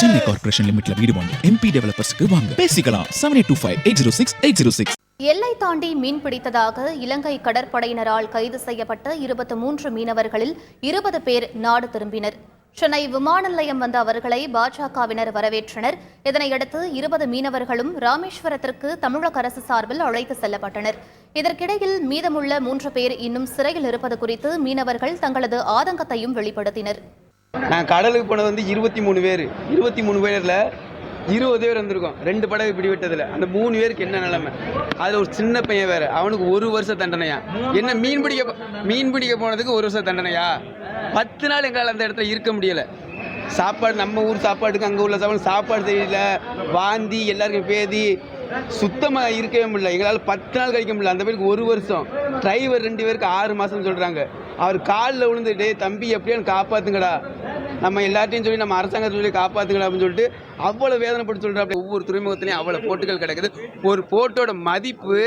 Chennai corporation லிமிட்ல வீடு வாங்க MP டெவலப்பர்ஸ்க்கு வாங்க பேசிக்கலாம் 7825806806. எல்லை தாண்டி மீன் பிடித்ததாக இலங்கை கடற்படையினரால் கைது செய்யப்பட்ட 23 மீனவர்களில் 20 பேர் நாடு திரும்பினர். சென்னை விமான நிலையம் வந்த அவர்களை பாஜகவினர் வரவேற்றனர். இதனையடுத்து 20 மீனவர்களும் ராமேஸ்வரத்திற்கு தமிழக அரசு சார்பில் அழைத்து செல்லப்பட்டனர். இதற்கிடையில் மீதமுள்ள 3 பேர் இன்னும் சிறையில் இருப்பது குறித்து மீனவர்கள் தங்களது ஆதங்கத்தையும் வெளிப்படுத்தினர். நான் கடலுக்கு போனது வந்து 23 பேர். 23 பேரில் 20 பேர் வந்திருக்கோம். 2 படகு பிடிவிட்டதில் அந்த 3 பேருக்கு என்ன நிலைமை? அதில் ஒரு சின்ன பையன் வேறு, அவனுக்கு 1 வருஷம் தண்டனையா? என்ன மீன் பிடிக்க போனதுக்கு 1 வருஷம் தண்டனையா? 10 நாள் எங்களால் அந்த இடத்துல இருக்க முடியலை. சாப்பாடு நம்ம ஊர் சாப்பாட்டுக்கு அங்கே உள்ள சாப்பாடு தெரியல, வாந்தி, எல்லாருக்கும் பேதி, சுத்தமாக இருக்கவே முடியல. எங்களால் 10 நாள் கழிக்க முடியல. அந்த பேருக்கு 1 வருஷம். டிரைவர் 2 பேருக்கு 6 மாதம் சொல்கிறாங்க. அவர் காலில் விழுந்துட்டு, தம்பி எப்படியான்னு காப்பாற்றுங்கடா, நம்ம எல்லாத்தையும் சொல்லி நம்ம அரசாங்கத்தை சொல்லி காப்பாற்றுங்கடா அப்படின்னு சொல்லிட்டு அவ்வளோ வேதனைப்பட்டு சொல்கிறாங்க. ஒவ்வொரு துறைமுகத்துலையும் அவ்வளோ போட்டுகள் கிடக்குது. ஒரு போட்டோட மதிப்பு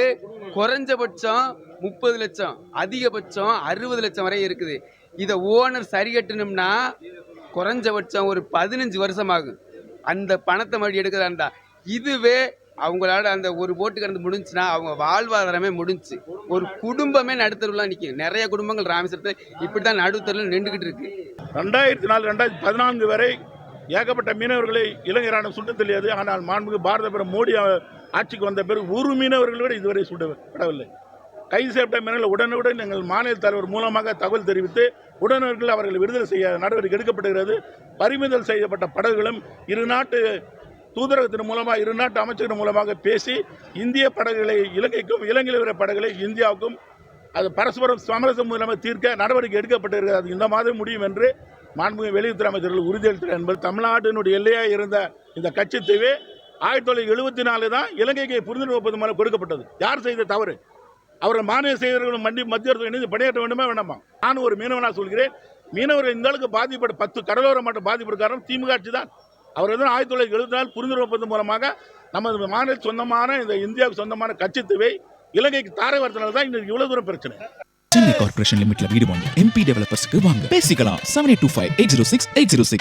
குறைஞ்சபட்சம் 30 லட்சம், அதிகபட்சம் 60 லட்சம் வரை இருக்குது. இதை ஓனர் சரி கட்டணும்னா குறைஞ்சபட்சம் ஒரு 15 வருஷம் ஆகும். அந்த பணத்தை மறுபடியும் எடுக்கிறதா இருந்தா, இதுவே அவங்களால அந்த ஒரு போட்டு கடந்து முடிஞ்சுன்னா அவங்க வாழ்வாதாரமே முடிஞ்சு. ஒரு குடும்பமே நடுத்தருலாம் நிற்கும். நிறைய குடும்பங்கள் ராமேஸ்வரத்தில் இப்படி தான் நடுத்தரில் நின்றுக்கிட்டு இருக்கு. 2004 2014 வரை ஏகப்பட்ட மீனவர்களை இலங்கை ராணுவம் சுட்டு தெரியாது. ஆனால் மாண்புமிகு பாரத பிரதமர் மோடி ஆட்சிக்கு வந்த பிறகு ஒரு மீனவர்கள் கூட இதுவரை சுடவில்லை. கைது செய்யப்பட்ட மீனவர்கள் உடனுடன் எங்கள் மாநில தலைவர் மூலமாக தகவல் தெரிவித்து உடனடியாக அவர்களை விடுதலை செய்ய நடவடிக்கை எடுக்கப்படுகிறது. பறிமுதல் செய்யப்பட்ட படகுகளும் இரு நாட்டு தூதரகத்தின் மூலமாக, இரு நாட்டு அமைச்சர்கள் மூலமாக பேசி இந்திய படகுகளை இலங்கைக்கும், இலங்கையில் உள்ள படகுகளை இந்தியாவுக்கும் அது பரஸ்பரம் சமரசம் மூலமாக தீர்க்க நடவடிக்கை எடுக்கப்பட்டிருக்கிறது. அது இந்த மாதம் முடியும் என்று மாண்புமிகு வெளியுறவுத்துறை அமைச்சர்கள் உறுதியளித்தார் என்பது தமிழ்நாட்டினுடைய எல்லையாக இருந்த இந்த கச்சத்தீவு 1974 தான் இலங்கைக்கு புரிந்துணர்வு ஒப்பந்தம் மூலம் கொடுக்கப்பட்டது. யார் செய்த தவறு? அவர்கள் மாநில செய்வர்களும் மத்திய அரசு இணைந்து பணியாற்ற வேண்டுமா வேண்டாமா? நான் ஒரு மீனவனாக சொல்கிறேன், மீனவர்கள் இந்த அளவுக்கு பாதிப்பட்ட 10 கடலோர மாவட்ட பாதிப்பு காரணம் திமுக ஆட்சி தான். அவர்கள் 1974 புரிந்துணர்வு ஒப்பந்தம் மூலமாக நமது மாநில சொந்தமான இந்த இந்தியாவுக்கு சொந்தமான கச்சத்தீவை இலங்கைக்கு தாரை வார்த்தனால தான் இன்னைக்கு இவ்வளவு தூரம் பிரச்சனை. சென்னை கார்ப்பரேஷன் லிமிட்ல வீடு வாங்க MP டெவலப்பர்ஸ்க்கு வாங்க பேசிக்கலாம் 7825806806.